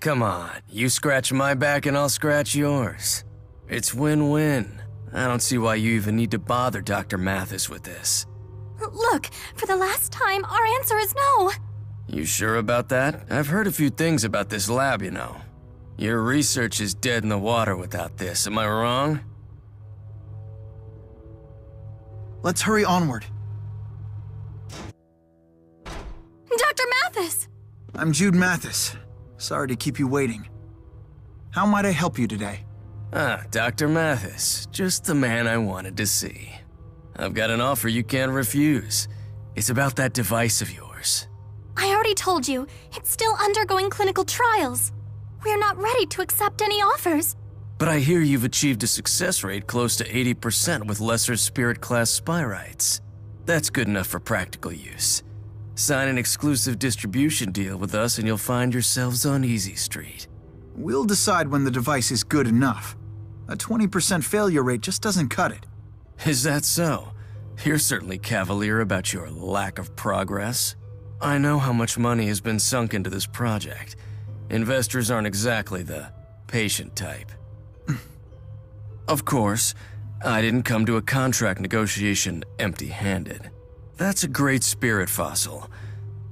come on. You scratch my back and I'll scratch yours. It's win-win. I don't see why you even need to bother Dr. Mathis with this. Look, for the last time, our answer is no. You sure about that? I've heard a few things about this lab, you know. Your research is dead in the water without this, am I wrong? Let's hurry onward. Dr. Mathis! I'm Jude Mathis. Sorry to keep you waiting. How might I help you today? Ah, Dr. Mathis. Just the man I wanted to see. I've got an offer you can't refuse. It's about that device of yours. I already told you, it's still undergoing clinical trials. We're not ready to accept any offers. But I hear you've achieved a success rate close to 80% with lesser spirit class spyrites. That's good enough for practical use. Sign an exclusive distribution deal with us and you'll find yourselves on Easy Street. We'll decide when the device is good enough. A 20% failure rate just doesn't cut it. Is that so? You're certainly cavalier about your lack of progress. I know how much money has been sunk into this project. Investors aren't exactly the patient type. Of course, I didn't come to a contract negotiation empty-handed. That's a great spirit fossil.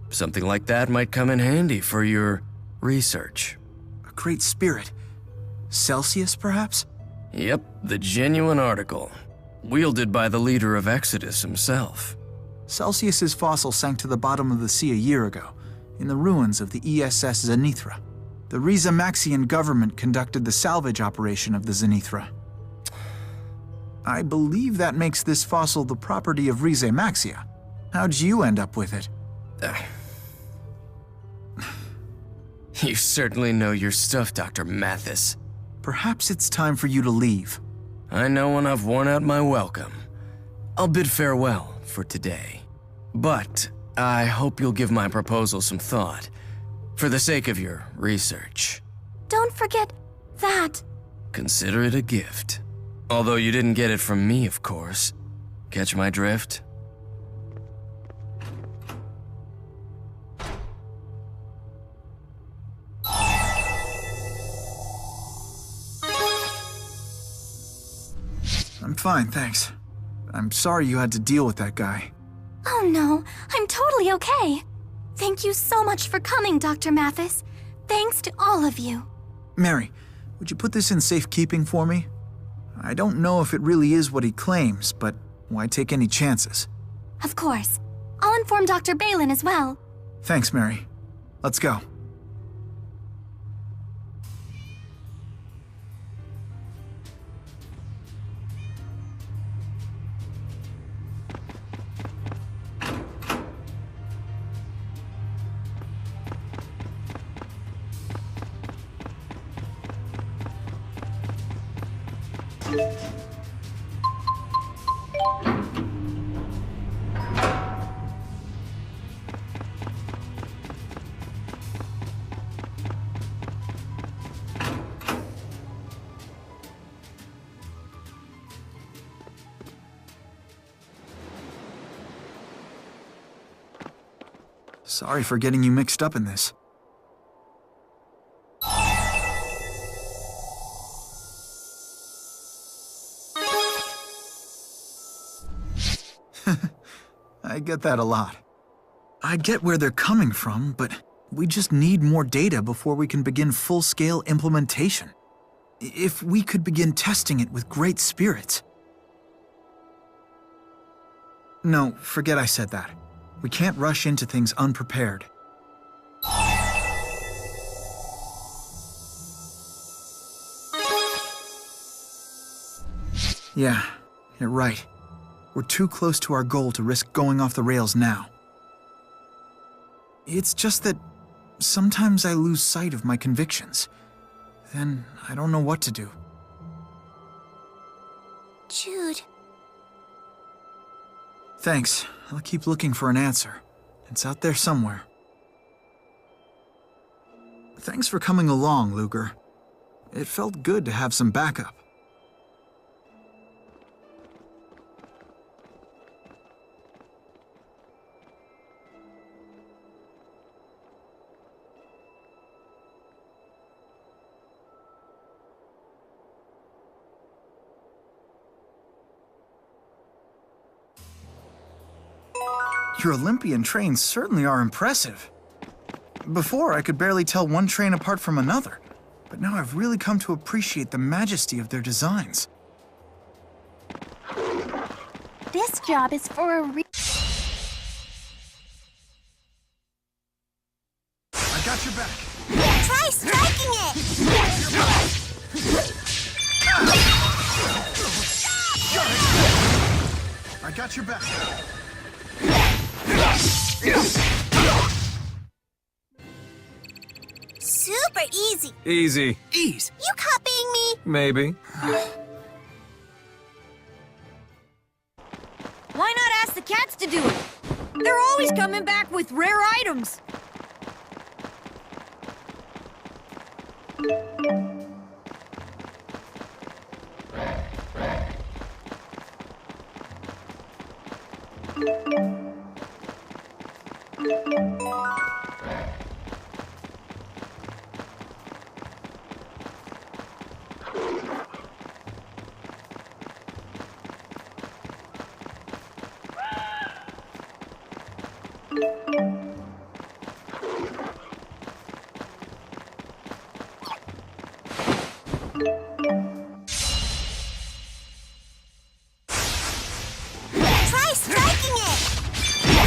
Something like that might come in handy for your research. A great spirit? Celsius, perhaps? Yep, the genuine article. Wielded by the leader of Exodus himself. Celsius's fossil sank to the bottom of the sea a year ago, in the ruins of the ESS Zenithra. The Riza Maxian government conducted the salvage operation of the Zenithra. I believe that makes this fossil the property of Riza Maxia. How'd you end up with it? You certainly know your stuff, Dr. Mathis. Perhaps it's time for you to leave. I know when I've worn out my welcome. I'll bid farewell for today. But I hope you'll give my proposal some thought, for the sake of your research. Don't forget that. Consider it a gift. Although you didn't get it from me, of course. Catch my drift? I'm fine, thanks. I'm sorry you had to deal with that guy. Oh no, I'm totally okay. Thank you so much for coming, Dr. Mathis. Thanks to all of you. Mary, would you put this in safekeeping for me? I don't know if it really is what he claims, but why take any chances? Of course. I'll inform Dr. Balin as well. Thanks, Mary. Let's go. Sorry for getting you mixed up in this. I get that a lot. I get where they're coming from, but we just need more data before we can begin full-scale implementation. If we could begin testing it with great spirits. No, forget I said that. We can't rush into things unprepared. Yeah, you're right. We're too close to our goal to risk going off the rails now. It's just that sometimes I lose sight of my convictions. Then I don't know what to do. Jude. Thanks. I'll keep looking for an answer. It's out there somewhere. Thanks for coming along, Luger. It felt good to have some backup. Your Olympian trains certainly are impressive. Before, I could barely tell one train apart from another, but now I've really come to appreciate the majesty of their designs. This job is for a I got your back. Try striking it! I got your back. Super easy. Easy. Ease. You copying me? Maybe. Why not ask the cats to do it? They're always coming back with rare items. Try striking it!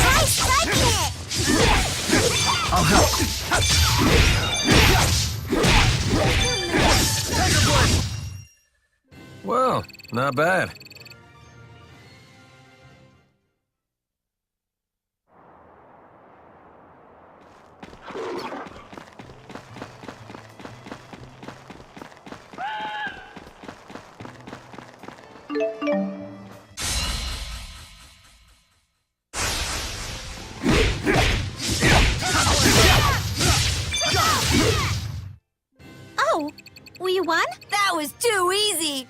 Try striking it! I'll help. Well, not bad. Oh, we won? That was too easy.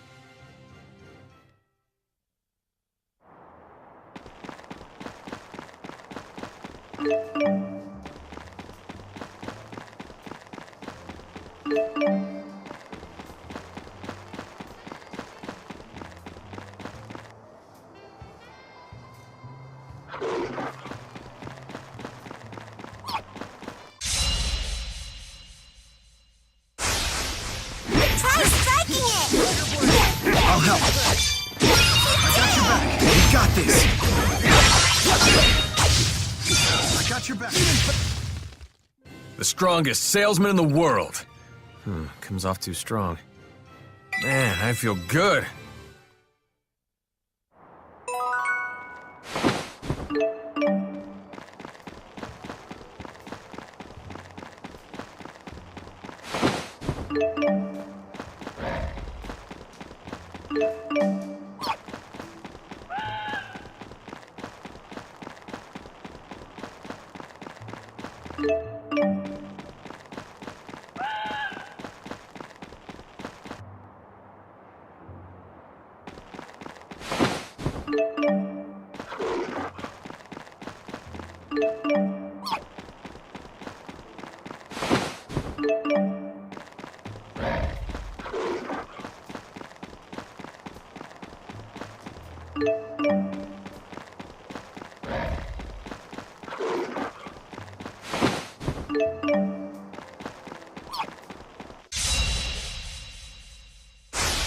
Try striking it! I'll help. I got your back. We got this. I got your back. The strongest salesman in the world. Comes off too strong. Man, I feel good.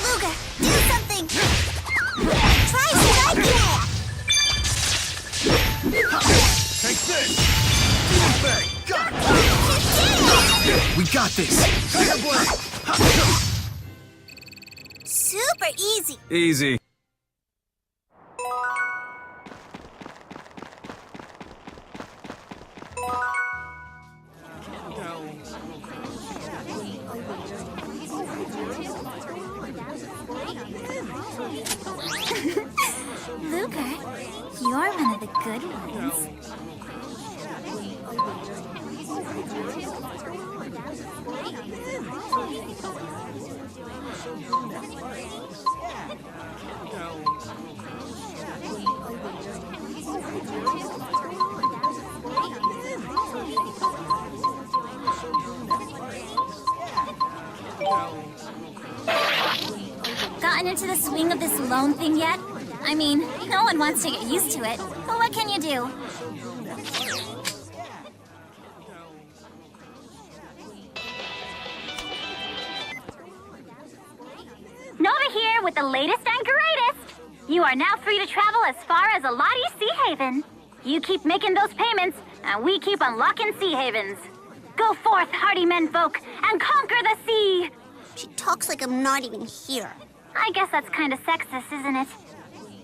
Luga, do something! Try striking it! Take this. Bang. Got it. We got this. Tiger blade. Super easy. Easy. Luger, you're one of the good ones. Gotten into the swing of this loan thing yet? I mean, no one wants to get used to it, but what can you do? with the latest and greatest. You are now free to travel as far as Alati Sea Haven. You keep making those payments, and we keep unlocking Sea Havens. Go forth, hardy menfolk, and conquer the sea! She talks like I'm not even here. I guess that's kind of sexist, isn't it?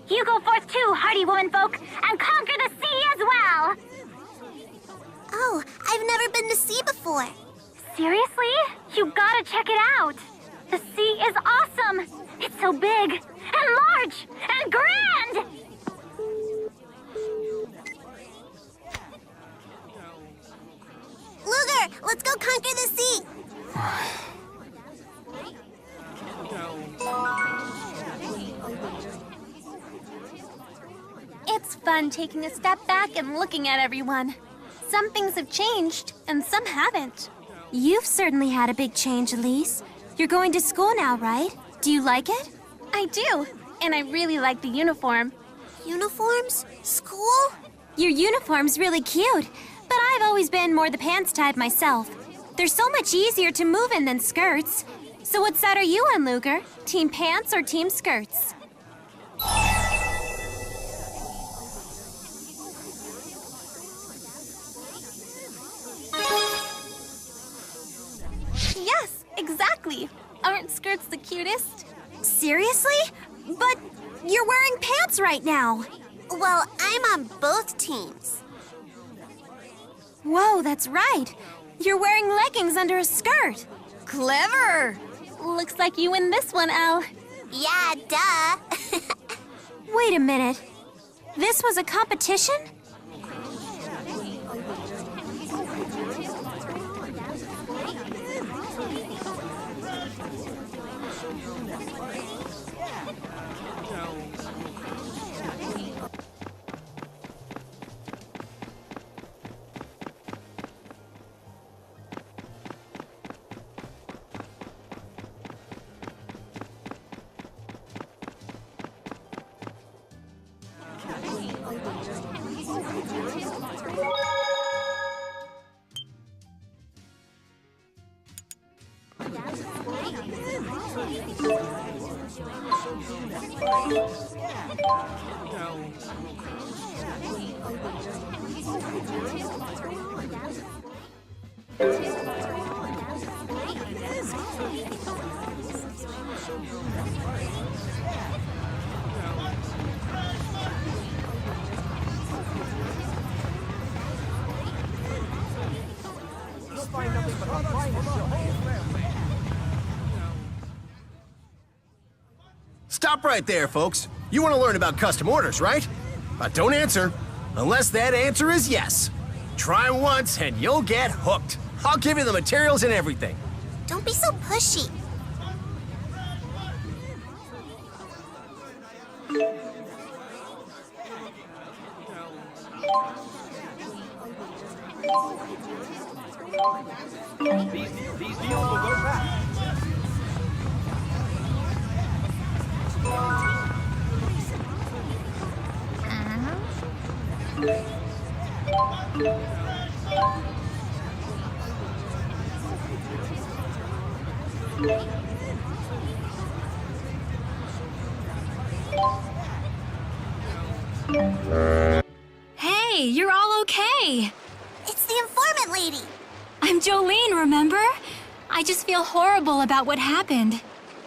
You go forth too, hardy womanfolk, and conquer the sea as well! Oh, I've never been to sea before. Seriously? You gotta check it out! The sea is awesome! It's so big, and large, and grand! Luger, let's go conquer the sea! It's fun taking a step back and looking at everyone. Some things have changed, and some haven't. You've certainly had a big change, Elise. You're going to school now, right? Do you like it? I do, and I really like the uniform. Uniforms? School? Your uniform's really cute, but I've always been more the pants type myself. They're so much easier to move in than skirts. So what side are you on, Luger? Team pants or team skirts? Yes, exactly. Aren't skirts the cutest? Seriously? But you're wearing pants right now. Well, I'm on both teams. Whoa, that's right. You're wearing leggings under a skirt. Clever. Looks like you win this one, Elle. Yeah, duh. Wait a minute. This was a competition? Stop right there, folks. You want to learn about custom orders, right? But don't answer, unless that answer is yes. Try once and you'll get hooked. I'll give you the materials and everything. Don't be so pushy. These deals will go fast. Hey, you're all okay. It's the informant lady. I'm Jolene, remember? I just feel horrible about what happened.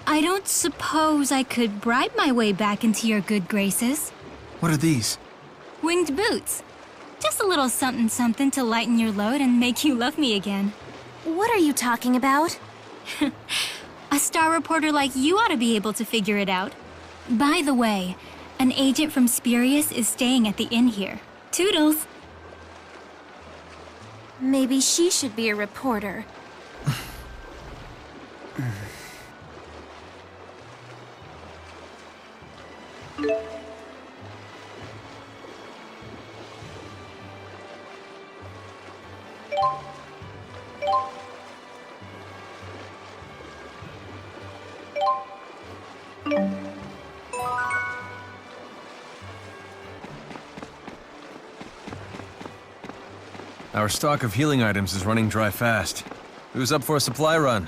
I don't suppose I could bribe my way back into your good graces. What are these? Winged boots. Just a little something to lighten your load and make you love me again. What are you talking about? A star reporter like you ought to be able to figure it out. By the way, an agent from Spurious is staying at the inn here. Toodles! Maybe she should be a reporter. Our stock of healing items is running dry fast. Who's up for a supply run?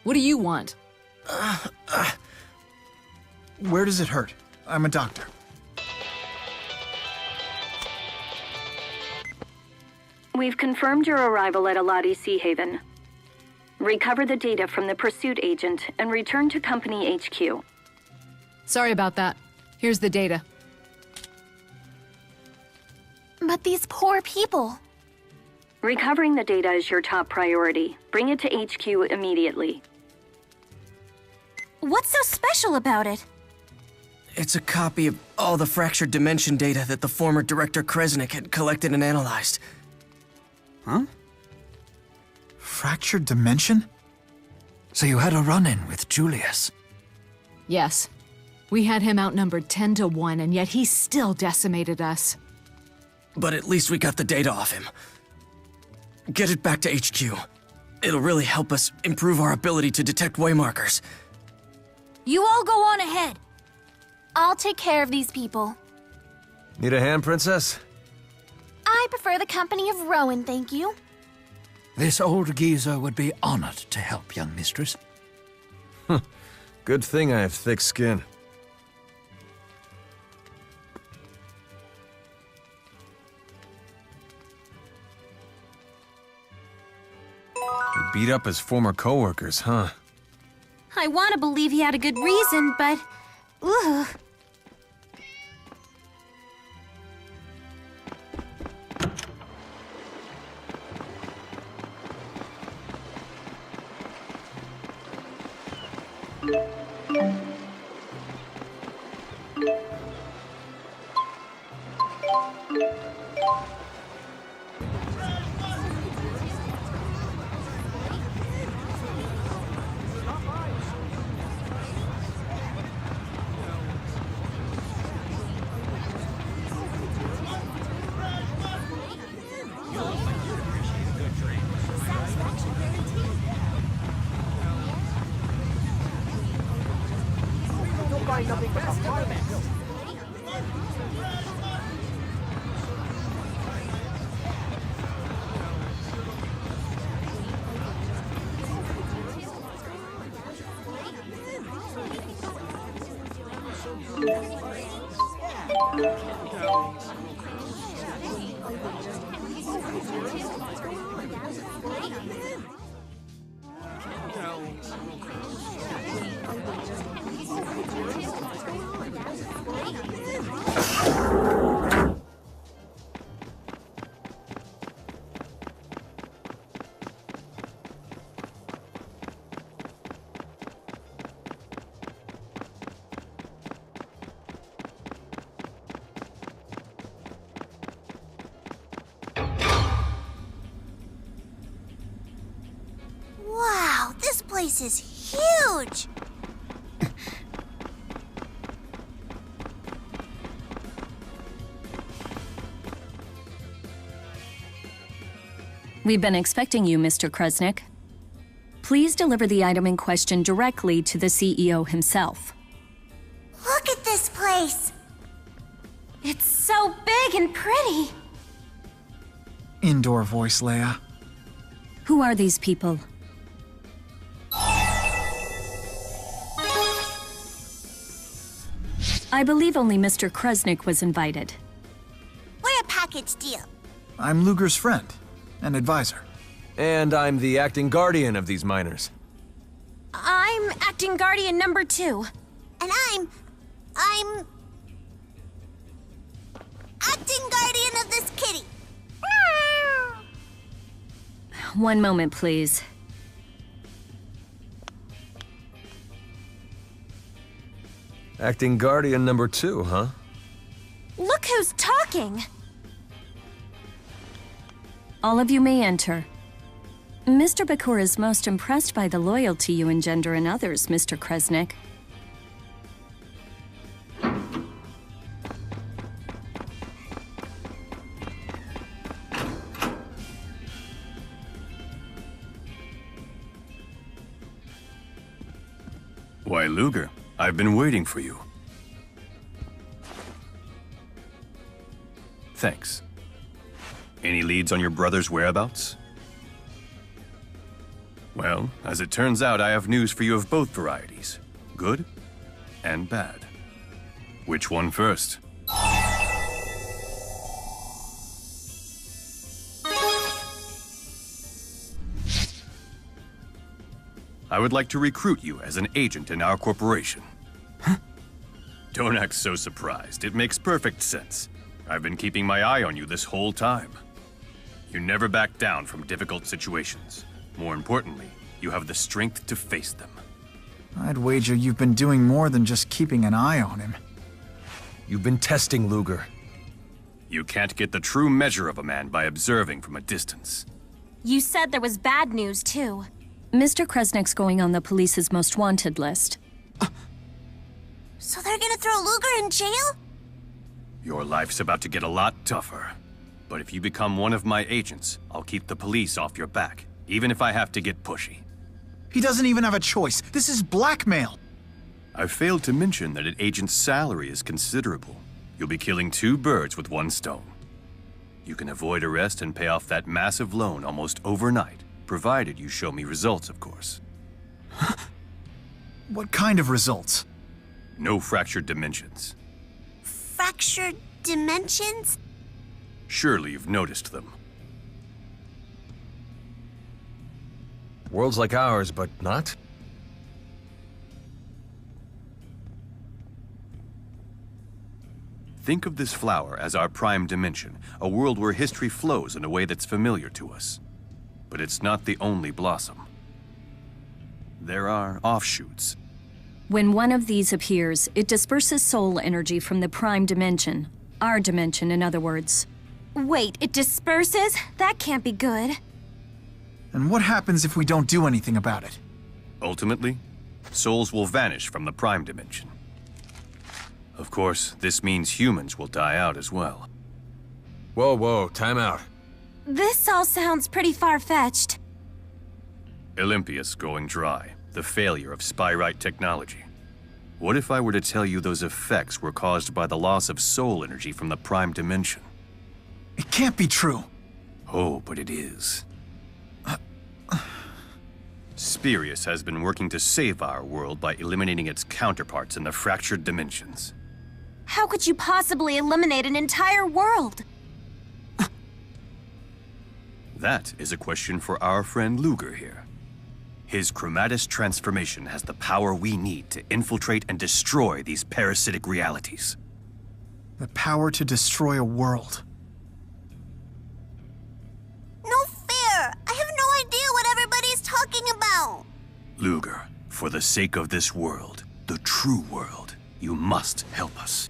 What do you want? Where does it hurt? I'm a doctor. We've confirmed your arrival at Alati Sea Haven. Recover the data from the pursuit agent and return to Company HQ. Sorry about that. Here's the data. But these poor people. Recovering the data is your top priority. Bring it to HQ immediately. What's so special about it? It's a copy of all the fractured dimension data that the former Director Kresnik had collected and analyzed. Huh? Fractured dimension? So you had a run-in with Julius? Yes. We had him outnumbered 10 to 1, and yet he still decimated us. But at least we got the data off him. Get it back to HQ. It'll really help us improve our ability to detect waymarkers. You all go on ahead. I'll take care of these people. Need a hand, Princess? I prefer the company of Rowan, thank you. This old geezer would be honored to help, young mistress. Good thing I have thick skin. He beat up his former coworkers, huh? I want to believe he had a good reason, but... Ugh. Wow, this place is huge! We've been expecting you, Mr. Kresnik. Please deliver the item in question directly to the CEO himself. Look at this place! It's so big and pretty. Indoor voice, Leia. Who are these people? I believe only Mr. Kresnik was invited. We're a package deal. I'm Luger's friend and advisor. And I'm the acting guardian of these miners. I'm acting guardian number 2. And I'm acting guardian of this kitty. One moment, please. Acting guardian number 2, huh? Look who's talking. All of you may enter. Mr. Bakura is most impressed by the loyalty you engender in others, Mr. Kresnik. Why, Luger, I've been waiting for you. Thanks. Any leads on your brother's whereabouts? Well, as it turns out, I have news for you of both varieties. Good and bad. Which one first? I would like to recruit you as an agent in our corporation. Huh? Don't act so surprised. It makes perfect sense. I've been keeping my eye on you this whole time. You never back down from difficult situations. More importantly, you have the strength to face them. I'd wager you've been doing more than just keeping an eye on him. You've been testing Luger. You can't get the true measure of a man by observing from a distance. You said there was bad news, too. Mr. Kresnik's going on the police's most wanted list. So they're gonna throw Luger in jail? Your life's about to get a lot tougher. But if you become one of my agents, I'll keep the police off your back, even if I have to get pushy. He doesn't even have a choice. This is blackmail. I failed to mention that an agent's salary is considerable. You'll be killing 2 birds with 1 stone. You can avoid arrest and pay off that massive loan almost overnight, provided you show me results, of course. What kind of results? No fractured dimensions. Fractured dimensions? Surely you've noticed them. Worlds like ours, but not? Think of this flower as our prime dimension, a world where history flows in a way that's familiar to us. But it's not the only blossom. There are offshoots. When one of these appears, it disperses soul energy from the prime dimension. Our dimension, in other words. Wait, it disperses? That can't be good. And what happens if we don't do anything about it? Ultimately, souls will vanish from the prime dimension. Of course, this means humans will die out as well. Whoa, time out. This all sounds pretty far-fetched. Olympius going dry, the failure of Spyrite technology. What if I were to tell you those effects were caused by the loss of soul energy from the prime dimension? It can't be true. Oh, but it is. Spirius has been working to save our world by eliminating its counterparts in the fractured dimensions. How could you possibly eliminate an entire world? That is a question for our friend Luger here. His chromatis transformation has the power we need to infiltrate and destroy these parasitic realities. The power to destroy a world. No fair! I have no idea what everybody's talking about! Luger, for the sake of this world, the true world, you must help us.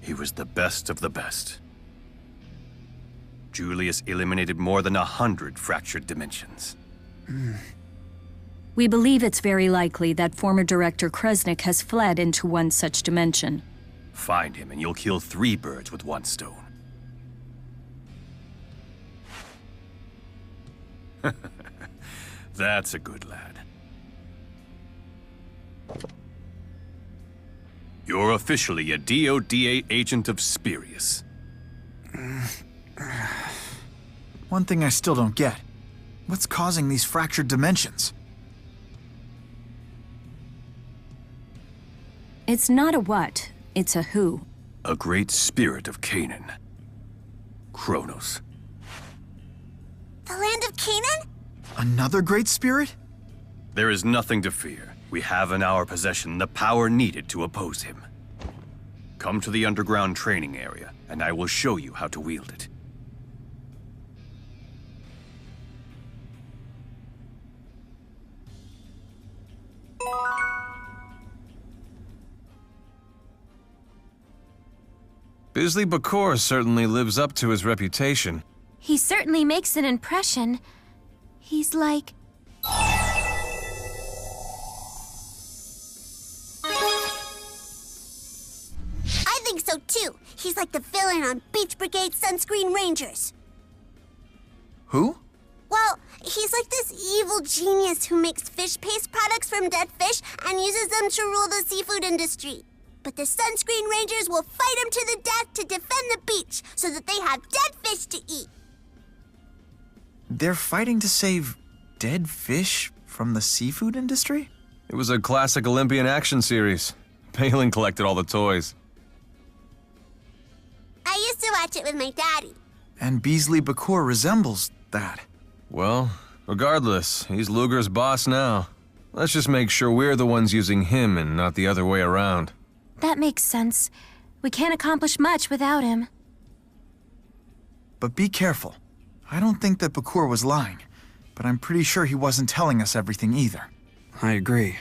He was the best of the best. Julius eliminated more than 100 fractured dimensions. We believe it's very likely that former Director Kresnik has fled into one such dimension. Find him and you'll kill 3 birds with 1 stone. That's a good lad. You're officially a DODA agent of Spirius. One thing I still don't get. What's causing these fractured dimensions? It's not a what, it's a who. A great spirit of Canaan. Kronos. The land of Canaan? Another great spirit? There is nothing to fear. We have in our possession the power needed to oppose him. Come to the underground training area, and I will show you how to wield it. Bisley Bakor certainly lives up to his reputation. He certainly makes an impression. He's like... I think so too. He's like the villain on Beach Brigade Sunscreen Rangers. Who? Well, he's like this evil genius who makes fish paste products from dead fish and uses them to rule the seafood industry. But the Sunscreen Rangers will fight him to the death to defend the beach so that they have dead fish to eat. They're fighting to save dead fish from the seafood industry? It was a classic Olympian action series. Palin collected all the toys. I used to watch it with my daddy. And Beasley Bakor resembles that. Well, regardless, he's Luger's boss now. Let's just make sure we're the ones using him and not the other way around. That makes sense. We can't accomplish much without him. But be careful. I don't think that Bakor was lying, but I'm pretty sure he wasn't telling us everything either. I agree.